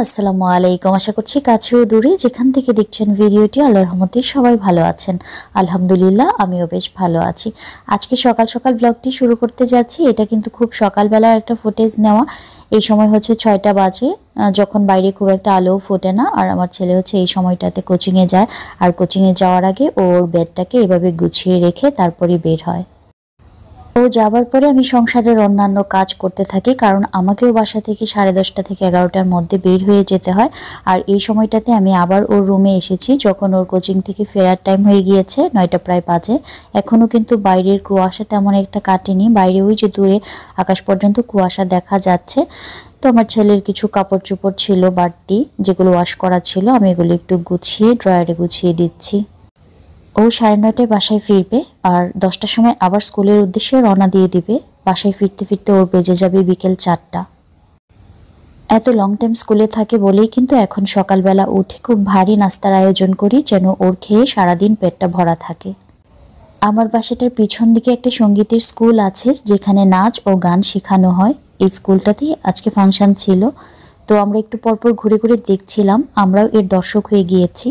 আসসালামু আলাইকুম। আশা করছি কাছে ও দূরে যেখান থেকে দেখছেন ভিডিওটি আল্লাহর রহমতে সবাই ভালো আছেন। আলহামদুলিল্লাহ আমিও বেশ ভালো আছি। আজকে সকাল সকাল ব্লগটি শুরু করতে যাচ্ছি। এটা কিন্তু খুব সকালবেলার একটা ফুটেজ নেওয়া। এই সময় হচ্ছে 6টা বাজে, যখন বাইরে খুব একটা আলো ফোটে না। আর আমার ছেলে হচ্ছে এই সময়টাতে কোচিংয়ে যায়, আর কোচিংয়ে যাওয়ার আগে ওর ব্যাগটাকে এভাবে গুছিয়ে রেখে তারপরে বের হয়। ও যাবার পরে আমি সংসারের অন্যান্য কাজ করতে থাকি, কারণ আমাকেও বাসা থেকে 10:30 থেকে 11টার মধ্যে বের হয়ে যেতে হয়। আর এই সময়টাতে আমি আবার ওর রুমে এসেছি, যখন ওর কোচিং থেকে ফেরার টাইম হয়ে গিয়েছে, 9টা প্রায় বাজে। এখনও কিন্তু বাইরের কুয়াশা তেমন একটা কাটেনি। বাইরে ওই যে দূরে আকাশ পর্যন্ত কুয়াশা দেখা যাচ্ছে। তো আমার ছেলের কিছু কাপড় চোপড় ছিল বাড়তি, যেগুলো ওয়াশ করা ছিল, আমি এগুলো একটু গুছিয়ে ড্রয়ারে গুছিয়ে দিচ্ছি। ও 9:30টায় বাসায় ফিরবে, আর 10টার সময় আবার স্কুলের উদ্দেশ্যে রওনা দিয়ে দিবে। বাসায় ফিরতে ফিরতে ওর বেজে যাবে বিকেল 4টা। এত লং টাইম স্কুলে থাকে বলেই কিন্তু এখন সকালবেলা উঠে খুব ভারী নাস্তার আয়োজন করি, যেন ওর খেয়ে সারাদিন পেটটা ভরা থাকে। আমার বাসাটার পিছন দিকে একটা সঙ্গীতের স্কুল আছে, যেখানে নাচ ও গান শেখানো হয়। এই স্কুলটাতেই আজকে ফাংশন ছিল, তো আমরা একটু পরপর ঘুরে ঘুরে দেখছিলাম। আমরাও এর দর্শক হয়ে গিয়েছি।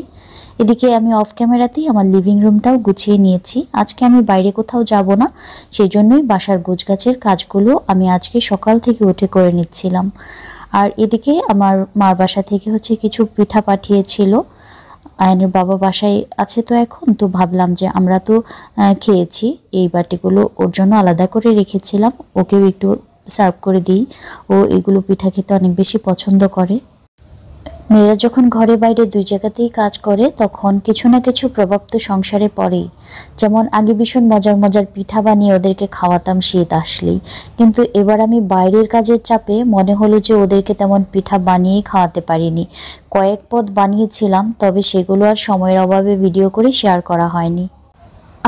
এদিকে আমি অফ ক্যামেরাতেই আমার লিভিং রুমটাও গুছিয়ে নিয়েছি। আজকে আমি বাইরে কোথাও যাব না, সেই জন্যই বাসার গোছগাছের কাজগুলো আমি আজকে সকাল থেকে উঠে করে নিচ্ছিলাম। আর এদিকে আমার মার বাসা থেকে হচ্ছে কিছু পিঠা পাঠিয়েছিল। আয়নের বাবা বাসায় আছে তো এখন, তো ভাবলাম যে আমরা তো খেয়েছি, এই বাটিগুলো ওর জন্য আলাদা করে রেখেছিলাম, ওকেও একটু সার্ভ করে দিই। ও এগুলো পিঠা খেতে অনেক বেশি পছন্দ করে। মেয়েরা যখন ঘরে বাইরে দুই জায়গাতেই কাজ করে, তখন কিছু না কিছু প্রভাব তো সংসারে পড়েই। যেমন আগে ভীষণ মজার মজার পিঠা বানিয়ে ওদেরকে খাওয়াতাম শীত আসলেই, কিন্তু এবার আমি বাইরের কাজের চাপে মনে হলো যে ওদেরকে তেমন পিঠা বানিয়েই খাওয়াতে পারিনি। কয়েক পদ বানিয়েছিলাম, তবে সেগুলো আর সময়ের অভাবে ভিডিও করে শেয়ার করা হয়নি।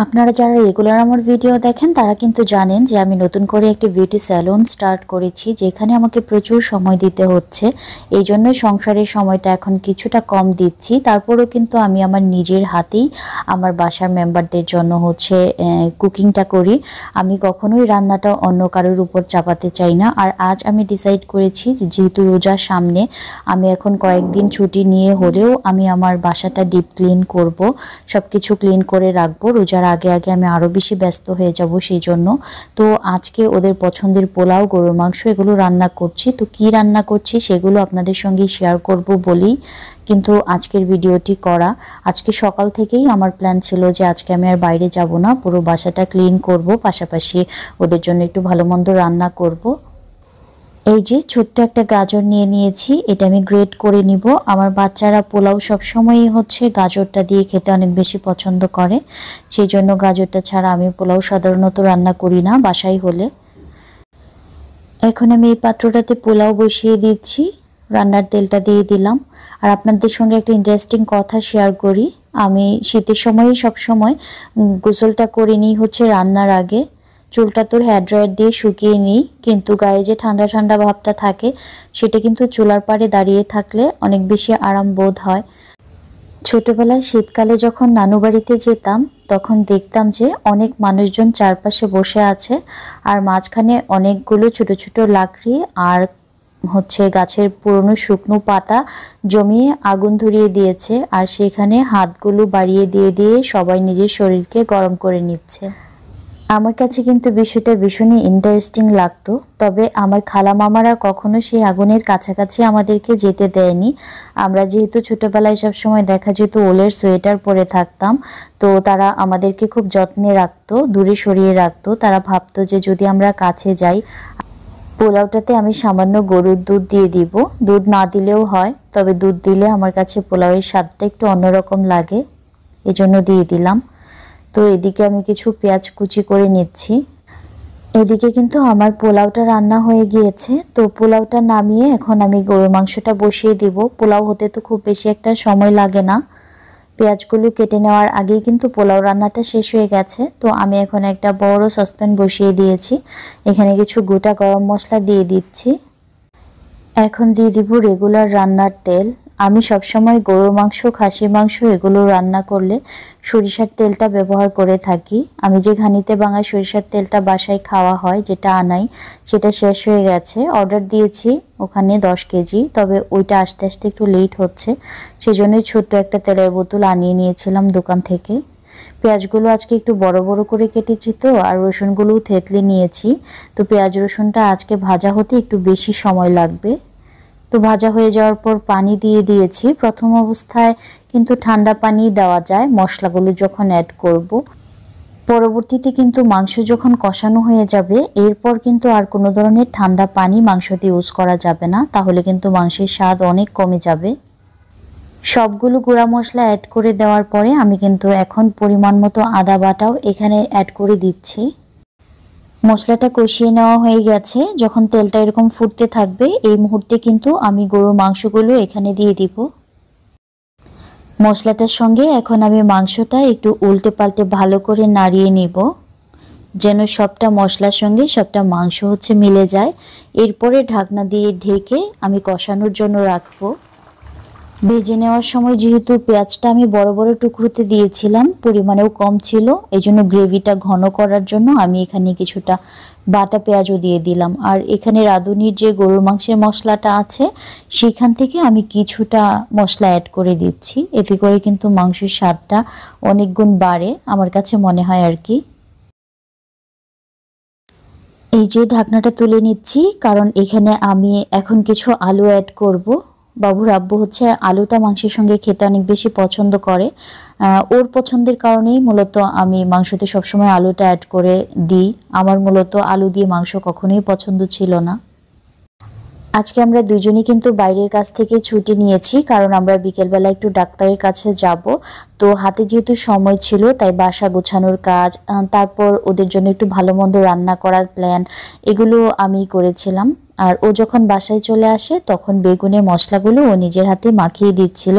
আপনারা যারা রেগুলার আমার ভিডিও দেখেন তারা কিন্তু জানেন যে আমি নতুন করে একটি বিউটি স্যালুন স্টার্ট করেছি, যেখানে আমাকে প্রচুর সময় দিতে হচ্ছে। এই জন্যই সংসারের সময়টা এখন কিছুটা কম দিচ্ছি। তারপরেও কিন্তু আমি আমার নিজের হাতেই আমার বাসার মেম্বারদের জন্য হচ্ছে কুকিংটা করি। আমি কখনোই রান্নাটা অন্য কারোর উপর চাপাতে চাই না। আর আজ আমি ডিসাইড করেছি যে যেহেতু রোজার সামনে, আমি এখন কয়েকদিন ছুটি নিয়ে হলেও আমি আমার বাসাটা ডিপ ক্লিন করব, সব কিছু ক্লিন করে রাখবো। রোজার আগে আগে আমি আরও বেশি ব্যস্ত হয়ে যাব সেই জন্য। তো আজকে ওদের পছন্দের পোলাও, গরুর মাংস এগুলো রান্না করছি। তো কি রান্না করছি সেগুলো আপনাদের সঙ্গে শেয়ার করব বলেই কিন্তু আজকের ভিডিওটি করা। আজকে সকাল থেকেই আমার প্ল্যান ছিল যে আজকে আমি আর বাইরে যাব না, পুরো বাসাটা ক্লিন করব, পাশাপাশি ওদের জন্য একটু ভালো মন্দ রান্না করব। এই যে ছোট্ট একটা গাজর নিয়ে নিয়েছি, এটা আমি গ্রেট করে নিব। আমার বাচ্চারা পোলাও সবসময়ই হচ্ছে গাজরটা দিয়ে খেতে অনেক বেশি পছন্দ করে, সেই জন্য গাজরটা ছাড়া আমি পোলাও সাধারণত রান্না করি না বাসায় হলে। এখন আমি এই পাত্রটাতে পোলাও বসিয়ে দিচ্ছি, রান্নার তেলটা দিয়ে দিলাম। আর আপনাদের সঙ্গে একটা ইন্টারেস্টিং কথা শেয়ার করি, আমি শীতের সময়ই সবসময় গোসলটা করে নিই হচ্ছে রান্নার আগে। চুলটা তো হেয়ার ড্রায়ার দিয়ে শুকিয়ে নিই, কিন্তু গায়ে যে ঠান্ডা ঠান্ডা ভাবটা থাকে সেটা কিন্তু চুলার পাড়ে দাঁড়িয়ে থাকলে অনেক বেশি আরাম বোধ হয়। ছোটবেলায় শীতকালে যখন নানু বাড়িতে যেতাম, তখন দেখতাম যে অনেক মানুষজন চারপাশে বসে আছে, আর মাঝখানে অনেকগুলো ছোট ছোট লাকড়ি আর হচ্ছে গাছের পুরনো শুকনো পাতা জমিয়ে আগুন ধরিয়ে দিয়েছে, আর সেখানে হাতগুলো বাড়িয়ে দিয়ে দিয়ে সবাই নিজের শরীরকে গরম করে নিচ্ছে। আমার কাছে কিন্তু বিষয়টা ভীষণই ইন্টারেস্টিং লাগতো। তবে আমার খালা মামারা কখনো সেই আগুনের কাছাকাছি আমাদেরকে যেতে দেয়নি। আমরা যেহেতু ছোটবেলায় সব সময় দেখা যেত ওলের সোয়েটার পরে থাকতাম, তো তারা আমাদেরকে খুব যত্নে রাখতো, দূরে সরিয়ে রাখতো। তারা ভাবতো যে যদি আমরা কাছে যাই। পোলাওটাতে আমি সামান্য গরুর দুধ দিয়ে দিব, দুধ না দিলেও হয়, তবে দুধ দিলে আমার কাছে পোলাওয়ের স্বাদটা একটু অন্যরকম লাগে, এজন্য দিয়ে দিলাম। তো এদিকে আমি কিছু পেঁয়াজ কুচি করে নিচ্ছি। এদিকে কিন্তু আমার পোলাওটা রান্না হয়ে গিয়েছে। তো পোলাওটা নামিয়ে এখন আমি গরুর মাংসটা বসিয়ে দিব। পোলাও হতে তো খুব বেশি একটা সময় লাগে না। পেঁয়াজগুলো কেটে নেওয়ার আগেই কিন্তু পোলাও রান্নাটা শেষ হয়ে গেছে। তো আমি এখন একটা বড় সসপ্যান বসিয়ে দিয়েছি, এখানে কিছু গোটা গরম মশলা দিয়ে দিচ্ছি। এখন দিয়ে দিব রেগুলার রান্নার তেল। আমি সবসময় গরুর মাংস, খাসির মাংস এগুলো রান্না করলে সরিষার তেলটা ব্যবহার করে থাকি। আমি যে ঘানিতে ভাঙা সরিষার তেলটা বাসায় খাওয়া হয়, যেটা আনাই, সেটা শেষ হয়ে গেছে। অর্ডার দিয়েছি ওখানে 10 কেজি, তবে ওইটা আসতে আসতে একটু লেট হচ্ছে, সেজন্যই ছোট্ট একটা তেলের বোতল আনিয়ে নিয়েছিলাম দোকান থেকে। পেঁয়াজগুলো আজকে একটু বড় বড় করে কেটেছি তো, আর রসুনগুলোও থেতলে নিয়েছি। তো পেঁয়াজ রসুনটা আজকে ভাজা হতে একটু বেশি সময় লাগবে। তো ভাজা হয়ে যাওয়ার পর পানি দিয়ে দিয়েছি। প্রথম অবস্থায় কিন্তু ঠান্ডা পানি দেওয়া যায় মশলাগুলো যখন অ্যাড করব। পরবর্তীতে কিন্তু মাংস যখন কষানো হয়ে যাবে, এরপর কিন্তু আর কোনো ধরনের ঠান্ডা পানি মাংসতে ইউজ করা যাবে না, তাহলে কিন্তু মাংসের স্বাদ অনেক কমে যাবে। সবগুলো গুঁড়া মশলা অ্যাড করে দেওয়ার পরে আমি কিন্তু এখন পরিমাণ মতো আদা বাটাও এখানে অ্যাড করে দিচ্ছি। মশলাটা কষিয়ে নেওয়া হয়ে গেছে। যখন তেলটা এরকম ফুটতে থাকবে, এই মুহূর্তে কিন্তু আমি গরুর মাংসগুলো এখানে দিয়ে দিব। মশলাটার সঙ্গে এখন আমি মাংসটা একটু উল্টে পাল্টে ভালো করে নাড়িয়ে নিব, যেন সবটা মশলার সঙ্গে সবটা মাংস মিলে যায়। এরপরে ঢাকনা দিয়ে ঢেকে আমি কষানোর জন্য রাখবো। ভেজে নেওয়ার সময় যেহেতু পেঁয়াজটা আমি বড় বড় টুকরোতে দিয়েছিলাম, পরিমাণেও কম ছিল, এই জন্য গ্রেভিটা ঘন করার জন্য আমি এখানে কিছুটা বাটা পেঁয়াজও দিয়ে দিলাম। আর এখানে রাঁধুনির যে গরুর মাংসের মশলাটা আছে, সেখান থেকে আমি কিছুটা মশলা অ্যাড করে দিচ্ছি। এতে করে কিন্তু মাংসের স্বাদটা অনেক গুণ বাড়ে আমার কাছে মনে হয় আর কি। এই যে ঢাকনাটা তুলে নিচ্ছি, কারণ এখানে আমি এখন কিছু আলু অ্যাড করব। বাবুর আব্বু আলুটা মাংসের সঙ্গে খেতে অনেক বেশি পছন্দ করে। ওর পছন্দের কারণেই মূলত আমি মাংসতে সবসময় আলুটা অ্যাড করে দিই। আমার মূলত আলু দিয়ে মাংস কখনোই পছন্দ ছিল না। আজকে আমরা দুজনেই কিন্তু বাইরের কাছ থেকে ছুটি নিয়েছি, কারণ আমরা বিকেলবেলা একটু ডাক্তারের কাছে যাব। তো হাতে যেহেতু সময় ছিল, তাই বাসা গোছানোর কাজ, তারপর ওদের জন্য একটু ভালো মন্দ রান্না করার প্ল্যান, এগুলো আমি করেছিলাম। আর ও যখন বাসায় চলে আসে, তখন বেগুনের মশলাগুলো ও নিজের হাতে মাখিয়ে দিচ্ছিল।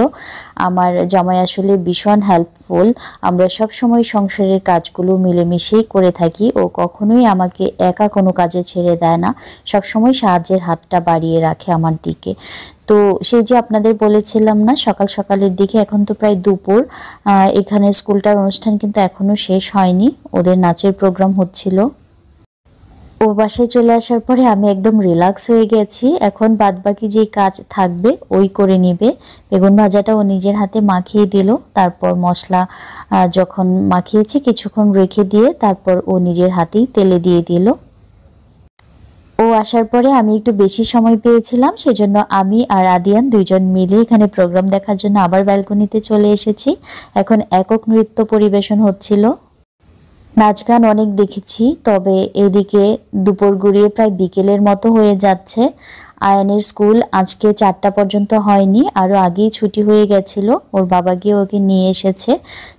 আমার জামাই আসলে ভীষণ হেল্পফুল। আমরা সব সময় সংসারের কাজগুলো মিলেমিশেই করে থাকি। ও কখনোই আমাকে একা কোনো কাজে ছেড়ে দেয় না, সব সময় সাহায্যের হাতটা বাড়িয়ে রাখে আমার দিকে। তো সেই যে আপনাদের বলেছিলাম না, সকাল সকালের দিকে, এখন তো প্রায় দুপুর, এখানে স্কুলটার অনুষ্ঠান কিন্তু এখনো শেষ হয়নি, ওদের নাচের প্রোগ্রাম হচ্ছিল। ও বাসায় চলে আসার পরে আমি একদম রিল্যাক্স হয়ে গেছি। এখন বাদবাকি যে কাজ থাকবে ওই করে নিবে। বেগুন ভাজাটা ও নিজের হাতে মাখিয়ে দিল, তারপর মশলা যখন মাখিয়েছি কিছুক্ষণ রেখে দিয়ে তারপর ও নিজের হাতেই তেলে দিয়ে দিল। ও আসার পরে আমি একটু বেশি সময় পেয়েছিলাম, সেজন্য আমি আর আদিয়ান দুইজন মিলে এখানে প্রোগ্রাম দেখার জন্য আবার ব্যালকনিতে চলে এসেছি। এখন একক নৃত্য পরিবেশন হচ্ছিল। নাচ গান অনেক দেখেছি, তবে এদিকে দুপুর গড়িয়ে প্রায় বিকেলের মতো হয়ে যাচ্ছে। আয়ানের স্কুল আজকে 4টা পর্যন্ত হয়নি, আরও আগেই ছুটি হয়ে গেছিল। ওর বাবা গিয়ে ওকে নিয়ে এসেছে।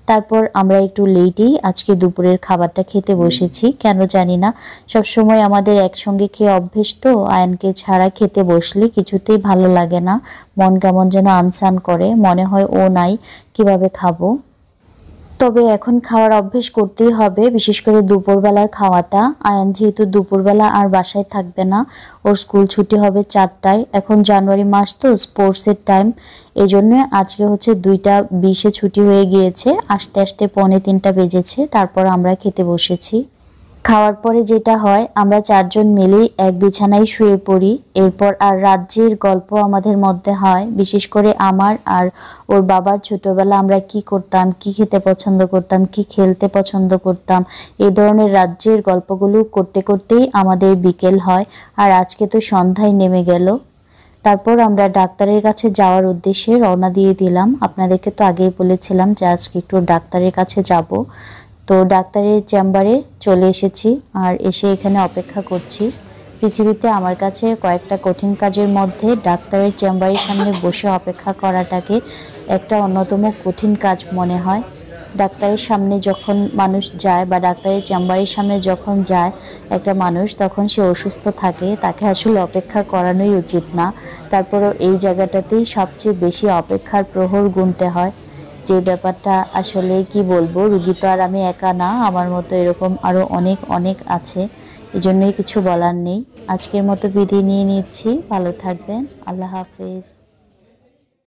তারপর আমরা একটু লেটেই আজকে দুপুরের খাবারটা খেতে বসেছি। কেন জানি না, সবসময় আমাদের একসঙ্গে খেয়ে অভ্যেস, তো আয়ানকে ছাড়া খেতে বসলে কিছুতেই ভালো লাগে না, মন কেমন যেন আনসান করে, মনে হয় ও নাই, কিভাবে খাবো। তবে এখন খাওয়ার অভ্যেস করতেই হবে, বিশেষ করে দুপুরবেলার খাওয়াটা। আয়ান যেহেতু দুপুরবেলা আর বাসায় থাকবে না, ওর স্কুল ছুটি হবে 4টায়। এখন জানুয়ারি মাস তো, স্পোর্টসের টাইম, এই জন্য আজকে 2টা 20-এ ছুটি হয়ে গিয়েছে। আসতে আসতে 2:45 বেজেছে, তারপর আমরা খেতে বসেছি। খাওয়ার পরে যেটা হয়, আমরা 4জন মিলেই এক বিছানায় শুয়ে পড়ি। এরপর আর রাজ্যের গল্প আমাদের মধ্যে হয়, বিশেষ করে আমার আর ওর বাবার। ছোটবেলা আমরা কি করতাম, কি খেতে পছন্দ করতাম, কি খেলতে পছন্দ করতাম, এই ধরনের রাজ্যের গল্পগুলো করতে করতেই আমাদের বিকেল হয়। আর আজকে তো সন্ধ্যায় নেমে গেল। তারপর আমরা ডাক্তারের কাছে যাওয়ার উদ্দেশ্যে রওনা দিয়ে দিলাম। আপনাদেরকে তো আগেই বলেছিলাম যে আজকে একটু ডাক্তারের কাছে যাব। তো ডাক্তারের চেম্বারে চলে এসেছি, আর এসে এখানে অপেক্ষা করছি। পৃথিবীতে আমার কাছে কয়েকটা কঠিন কাজের মধ্যে ডাক্তারের চেম্বারের সামনে বসে অপেক্ষা করাটাকে একটা অন্যতম কঠিন কাজ মনে হয়। ডাক্তারের সামনে যখন মানুষ যায়, বা ডাক্তারের চেম্বারের সামনে যখন যায় একটা মানুষ, তখন সে অসুস্থ থাকে, তাকে আসলে অপেক্ষা করানোই উচিত না। তারপরও এই জায়গাটাতেই সবচেয়ে বেশি অপেক্ষার প্রহর গুনতে হয়। যে ব্যাপারটা আসলে কি বলবো, রুগী তো আর আমি একা না, আমার মতো এরকম আরো অনেক অনেক আছে। এজন্যই কিছু বলার নেই। আজকের মতো বিদায় নিয়ে নিচ্ছি। ভালো থাকবেন। আল্লাহ হাফেজ।